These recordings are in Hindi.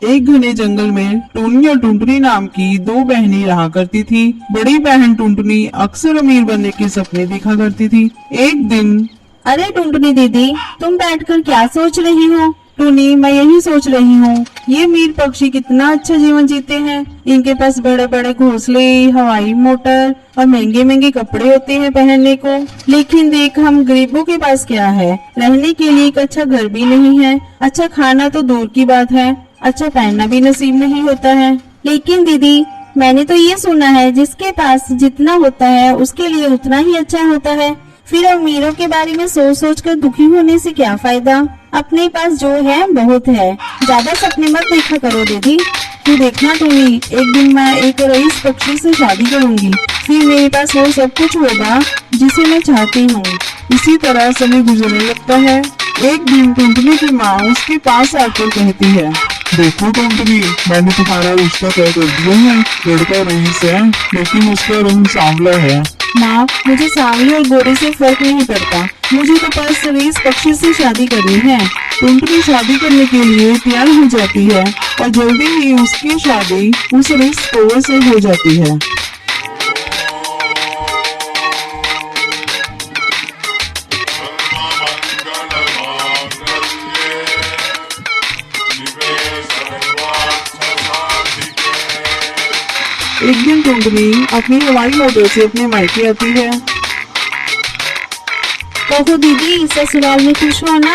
एक घने जंगल में टुननी और टुनटुनी नाम की दो बहनें रहा करती थी। बड़ी बहन टुनटुनी अक्सर अमीर बनने के सपने देखा करती थी। एक दिन, अरे टुनटुनी दीदी, तुम बैठकर क्या सोच रही हो? टुनी, मैं यही सोच रही हूँ, ये मीर पक्षी कितना अच्छा जीवन जीते हैं। इनके पास बड़े बड़े घोंसले, हवाई मोटर और महंगे महंगे कपड़े होते हैं पहनने को। लेकिन देख, हम गरीबों के पास क्या है? रहने के लिए एक अच्छा घर भी नहीं है, अच्छा खाना तो दूर की बात है, अच्छा पहनना भी नसीब नहीं होता है। लेकिन दीदी, मैंने तो ये सुना है जिसके पास जितना होता है उसके लिए उतना ही अच्छा होता है। फिर अमीरों के बारे में सोच सोच कर दुखी होने से क्या फायदा? अपने पास जो है बहुत है, ज्यादा सपने मत देखा करो दीदी। तू देखना टुनी, एक दिन मैं एक रईस पक्षी से शादी करूंगी, फिर मेरे पास वो सब कुछ होगा जिसे मैं चाहती हूँ। इसी तरह समय गुजरने लगता है। एक दिन टुनटुनी की माँ उसके पास आकर कहती है, देखो टुनटुनी, मैंने तुम्हारा रिश्ता तय कर दिया है। लड़का रईस है, लेकिन उसका रंग सांवला है। माँ, मुझे सांवले और गोरे से फर्क नहीं पड़ता, मुझे तो बस रईस पक्षी से शादी करनी है। टुनटुनी शादी करने के लिए तैयार हो जाती है और जल्दी ही उसकी शादी उस रईस कौवे से हो जाती है। एक दिन टुनटुनी अपनी हवाई मोटर से अपने मायके आती है। कहो दीदी, ससुराल में खुश हो ना?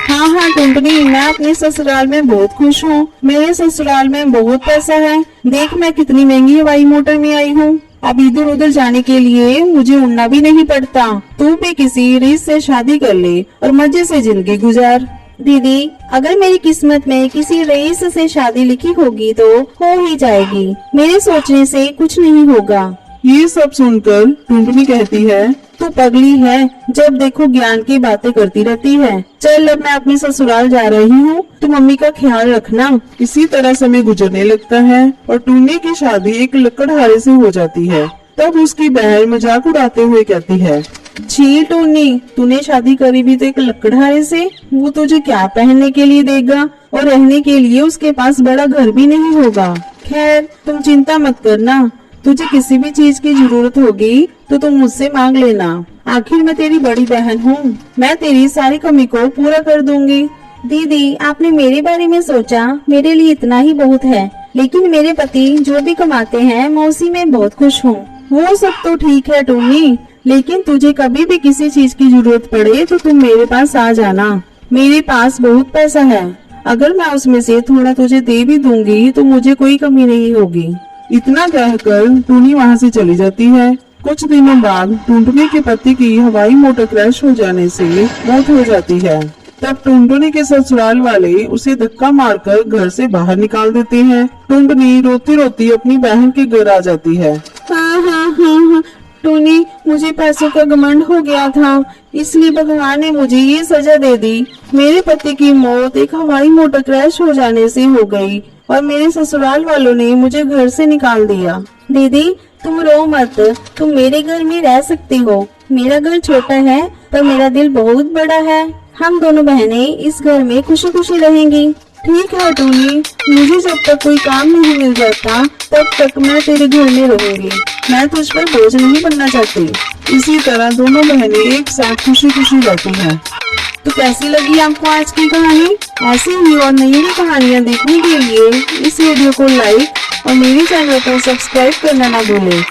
हाँ हाँ टुनटुनी, मैं अपने ससुराल में बहुत खुश हूँ। मेरे ससुराल में बहुत पैसा है। देख, मैं कितनी महंगी हवाई मोटर में आई हूँ। अब इधर उधर जाने के लिए मुझे उड़ना भी नहीं पड़ता। तू भी किसी रीस से शादी कर ले और मजे से जिंदगी गुजार। दीदी, अगर मेरी किस्मत में किसी रईस से शादी लिखी होगी तो हो ही जाएगी। मेरे सोचने से कुछ नहीं होगा। ये सब सुनकर टुनटुनी कहती है, तू पगली है, जब देखो ज्ञान की बातें करती रहती है। चल, अब मैं अपने ससुराल जा रही हूँ, तू मम्मी का ख्याल रखना। इसी तरह समय गुजरने लगता है और टुन्नी की शादी एक लकड़हारे से हो जाती है। तब उसकी बहन मजाक उड़ाते हुए कहती है, छी टुन्नी, तूने शादी करी भी तो एक लकड़हारे से। वो तुझे क्या पहनने के लिए देगा और रहने के लिए उसके पास बड़ा घर भी नहीं होगा। खैर, तुम चिंता मत करना, तुझे किसी भी चीज की जरूरत होगी तो तुम मुझसे मांग लेना। आखिर मैं तेरी बड़ी बहन हूँ, मैं तेरी सारी कमी को पूरा कर दूंगी। दीदी, आपने मेरे बारे में सोचा, मेरे लिए इतना ही बहुत है। लेकिन मेरे पति जो भी कमाते हैं मैं उसी में बहुत खुश हूँ। वो सब तो ठीक है टुन्नी, लेकिन तुझे कभी भी किसी चीज की जरूरत पड़े तो तुम मेरे पास आ जाना। मेरे पास बहुत पैसा है, अगर मैं उसमें से थोड़ा तुझे दे भी दूंगी तो मुझे कोई कमी नहीं होगी। इतना कहकर टुनी वहाँ से चली जाती है। कुछ दिनों बाद टुनटुनी के पति की हवाई मोटर क्रैश हो जाने से मौत हो जाती है। तब टुनटुनी के ससुराल वाले उसे धक्का मारकर घर से बाहर निकाल देते हैं। टुनटुनी रोती रोती अपनी बहन के घर आ जाती है। हाँ, टुनी, मुझे पैसों का घमंड हो गया था, इसलिए भगवान ने मुझे ये सजा दे दी। मेरे पति की मौत एक हवाई मोटर क्रैश हो जाने से हो गई और मेरे ससुराल वालों ने मुझे घर से निकाल दिया। दीदी, तुम रो मत, तुम मेरे घर में रह सकती हो। मेरा घर छोटा है पर मेरा दिल बहुत बड़ा है। हम दोनों बहनें इस घर में खुशी खुशी रहेंगी। ठीक है टुनी, मुझे जब तक कोई काम नहीं मिल जाता तब तक मैं तेरे घर में रहूंगी। मैं तुझ पर बोझ नहीं बनना चाहती। इसी तरह दोनों बहनें एक साथ खुशी खुशी रहती हैं। तो कैसी लगी आपको आज की कहानी? ऐसी ही और नई नई कहानियाँ देखने के लिए इस वीडियो को लाइक और मेरे चैनल को सब्सक्राइब करना ना भूलें।